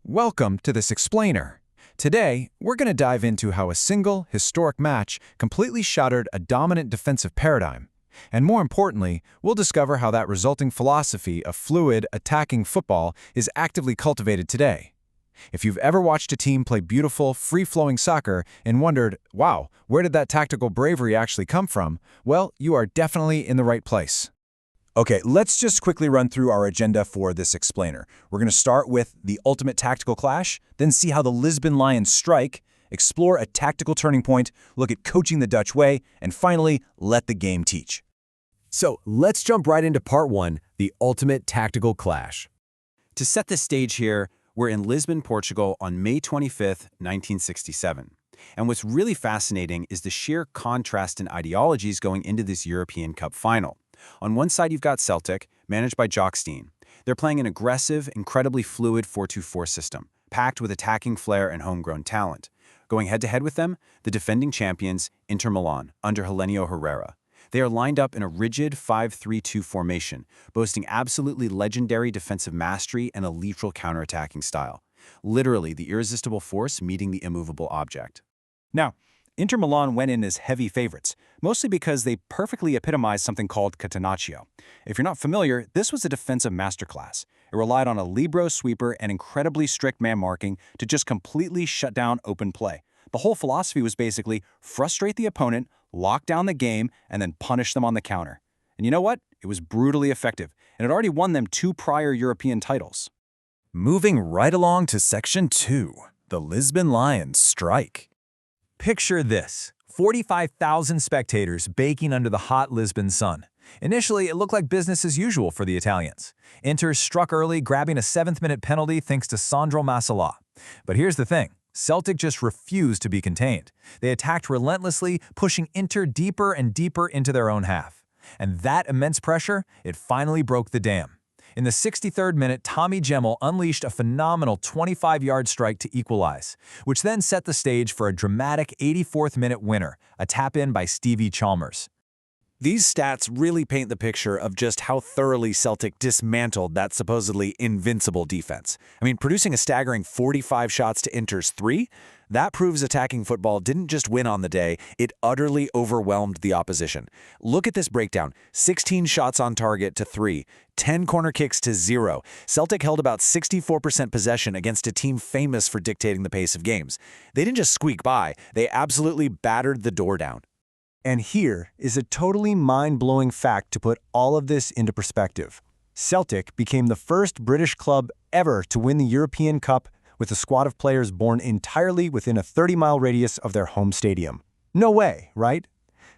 Welcome to this explainer. Today, we're going to dive into how a single, historic match completely shattered a dominant defensive paradigm. And more importantly, we'll discover how that resulting philosophy of fluid, attacking football is actively cultivated today. If you've ever watched a team play beautiful, free-flowing soccer and wondered, wow, where did that tactical bravery actually come from? Well, you are definitely in the right place. Okay, let's just quickly run through our agenda for this explainer. We're going to start with the ultimate tactical clash, then see how the Lisbon Lions strike, explore a tactical turning point, look at coaching the Dutch way, and finally, let the game teach. So let's jump right into part one, the ultimate tactical clash. To set the stage here, we're in Lisbon, Portugal on May 25th, 1967. And what's really fascinating is the sheer contrast in ideologies going into this European Cup final. On one side, you've got Celtic, managed by Jock Stein. They're playing an aggressive, incredibly fluid 4-2-4 system, packed with attacking flair and homegrown talent. Going head-to-head with them, the defending champions, Inter Milan, under Helenio Herrera. They are lined up in a rigid 5-3-2 formation, boasting absolutely legendary defensive mastery and a lethal counterattacking style. Literally, the irresistible force meeting the immovable object. Now, Inter Milan went in as heavy favorites, mostly because they perfectly epitomized something called Catenaccio. If you're not familiar, this was a defensive masterclass. It relied on a libero sweeper and incredibly strict man marking to just completely shut down open play. The whole philosophy was basically frustrate the opponent, lock down the game, and then punish them on the counter. And you know what? It was brutally effective, and it already won them 2 prior European titles. Moving right along to Section 2, the Lisbon Lions strike. Picture this, 45,000 spectators baking under the hot Lisbon sun. Initially, it looked like business as usual for the Italians. Inter struck early, grabbing a 7th-minute penalty thanks to Sandro Massola. But here's the thing, Celtic just refused to be contained. They attacked relentlessly, pushing Inter deeper and deeper into their own half. And that immense pressure, it finally broke the dam. In the 63rd minute, Tommy Gemmell unleashed a phenomenal 25-yard strike to equalize, which then set the stage for a dramatic 84th-minute winner, a tap-in by Stevie Chalmers. These stats really paint the picture of just how thoroughly Celtic dismantled that supposedly invincible defense. I mean, producing a staggering 45 shots to Inter's 3, that proves attacking football didn't just win on the day, it utterly overwhelmed the opposition. Look at this breakdown, 16 shots on target to 3, 10 corner kicks to 0. Celtic held about 64% possession against a team famous for dictating the pace of games. They didn't just squeak by, they absolutely battered the door down. And here is a totally mind-blowing fact to put all of this into perspective. Celtic became the first British club ever to win the European Cup with a squad of players born entirely within a 30-mile radius of their home stadium. No way, right?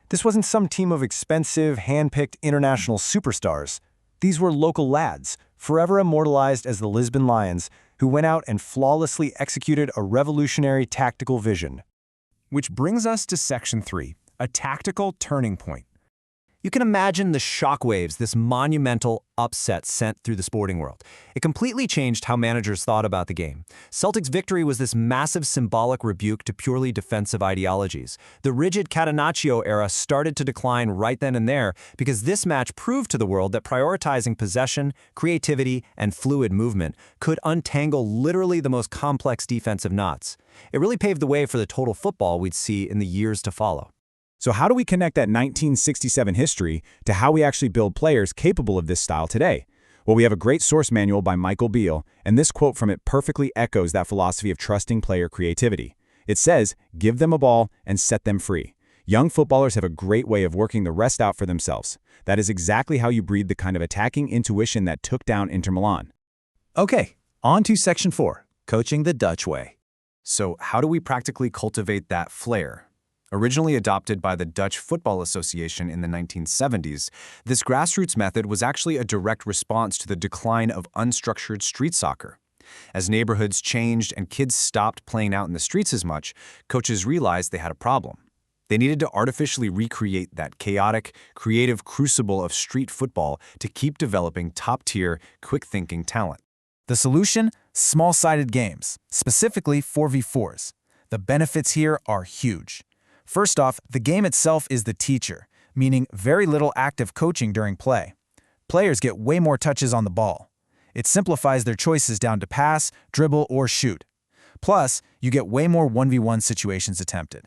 This wasn't some team of expensive, hand-picked international superstars. These were local lads, forever immortalized as the Lisbon Lions, who went out and flawlessly executed a revolutionary tactical vision. Which brings us to Section 3. A tactical turning point. You can imagine the shockwaves this monumental upset sent through the sporting world. It completely changed how managers thought about the game. Celtic's victory was this massive symbolic rebuke to purely defensive ideologies. The rigid Catenaccio era started to decline right then and there because this match proved to the world that prioritizing possession, creativity, and fluid movement could untangle literally the most complex defensive knots. It really paved the way for the total football we'd see in the years to follow. So how do we connect that 1967 history to how we actually build players capable of this style today? Well, we have a great source manual by Michael Beale, and this quote from it perfectly echoes that philosophy of trusting player creativity. It says, give them a ball and set them free. Young footballers have a great way of working the rest out for themselves. That is exactly how you breed the kind of attacking intuition that took down Inter Milan. Okay, on to Section 4, coaching the Dutch way. So how do we practically cultivate that flair? Originally adopted by the Dutch Football Association in the 1970s, this grassroots method was actually a direct response to the decline of unstructured street soccer. As neighborhoods changed and kids stopped playing out in the streets as much, coaches realized they had a problem. They needed to artificially recreate that chaotic, creative crucible of street football to keep developing top-tier, quick-thinking talent. The solution? Small-sided games, specifically 4v4s. The benefits here are huge. First off, the game itself is the teacher, meaning very little active coaching during play. Players get way more touches on the ball. It simplifies their choices down to pass, dribble, or shoot. Plus, you get way more 1v1 situations attempted.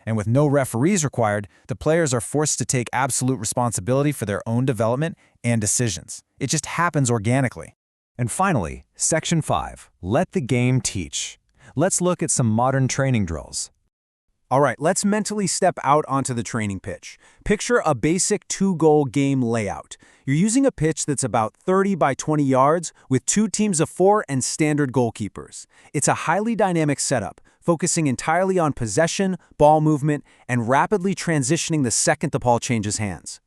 And with no referees required, the players are forced to take absolute responsibility for their own development and decisions. It just happens organically. And finally, Section 5, Let the Game Teach. Let's look at some modern training drills. All right, let's mentally step out onto the training pitch. Picture a basic 2-goal game layout. You're using a pitch that's about 30 by 20 yards with 2 teams of 4 and standard goalkeepers. It's a highly dynamic setup, focusing entirely on possession, ball movement, and rapidly transitioning the second the ball changes hands.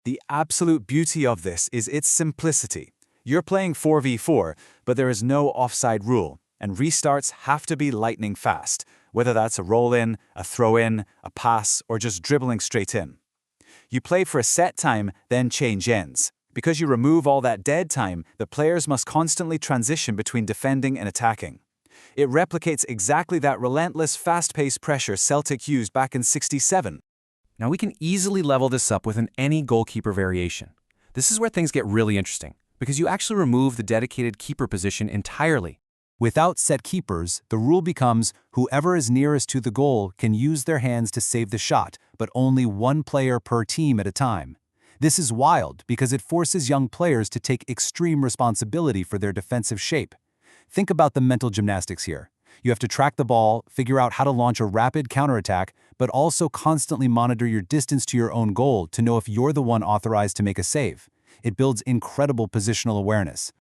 The absolute beauty of this is its simplicity. You're playing 4v4, but there is no offside rule, and restarts have to be lightning fast, whether that's a roll-in, a throw-in, a pass, or just dribbling straight in. You play for a set time, then change ends. Because you remove all that dead time, the players must constantly transition between defending and attacking. It replicates exactly that relentless, fast-paced pressure Celtic used back in '67. Now we can easily level this up with any goalkeeper variation. This is where things get really interesting, because you actually remove the dedicated keeper position entirely. Without set keepers, the rule becomes whoever is nearest to the goal can use their hands to save the shot, but only one player per team at a time. This is wild because it forces young players to take extreme responsibility for their defensive shape. Think about the mental gymnastics here. You have to track the ball, figure out how to launch a rapid counterattack, but also constantly monitor your distance to your own goal to know if you're the one authorized to make a save. It builds incredible positional awareness.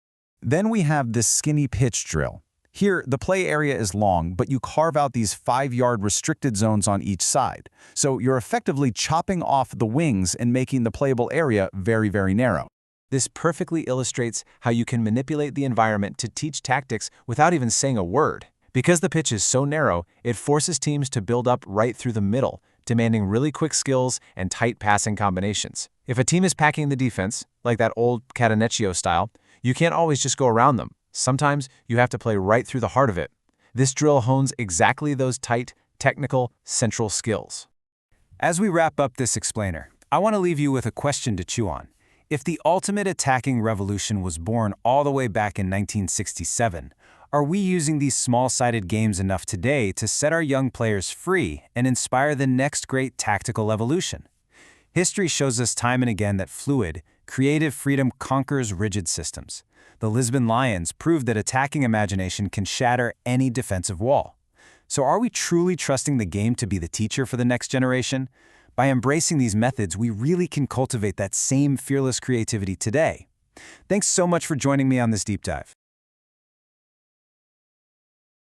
Then we have this skinny pitch drill. Here, the play area is long, but you carve out these 5-yard restricted zones on each side. So you're effectively chopping off the wings and making the playable area very, very narrow. This perfectly illustrates how you can manipulate the environment to teach tactics without even saying a word. Because the pitch is so narrow, it forces teams to build up right through the middle, demanding really quick skills and tight passing combinations. If a team is packing the defense, like that old Catenaccio style, you can't always just go around them. Sometimes you have to play right through the heart of it. This drill hones exactly those tight, technical, central skills. As we wrap up this explainer, I want to leave you with a question to chew on. If the ultimate attacking revolution was born all the way back in 1967, are we using these small-sided games enough today to set our young players free and inspire the next great tactical evolution? History shows us time and again that fluid, creative freedom conquers rigid systems. The Lisbon Lions proved that attacking imagination can shatter any defensive wall. So are we truly trusting the game to be the teacher for the next generation? By embracing these methods, we really can cultivate that same fearless creativity today. Thanks so much for joining me on this deep dive.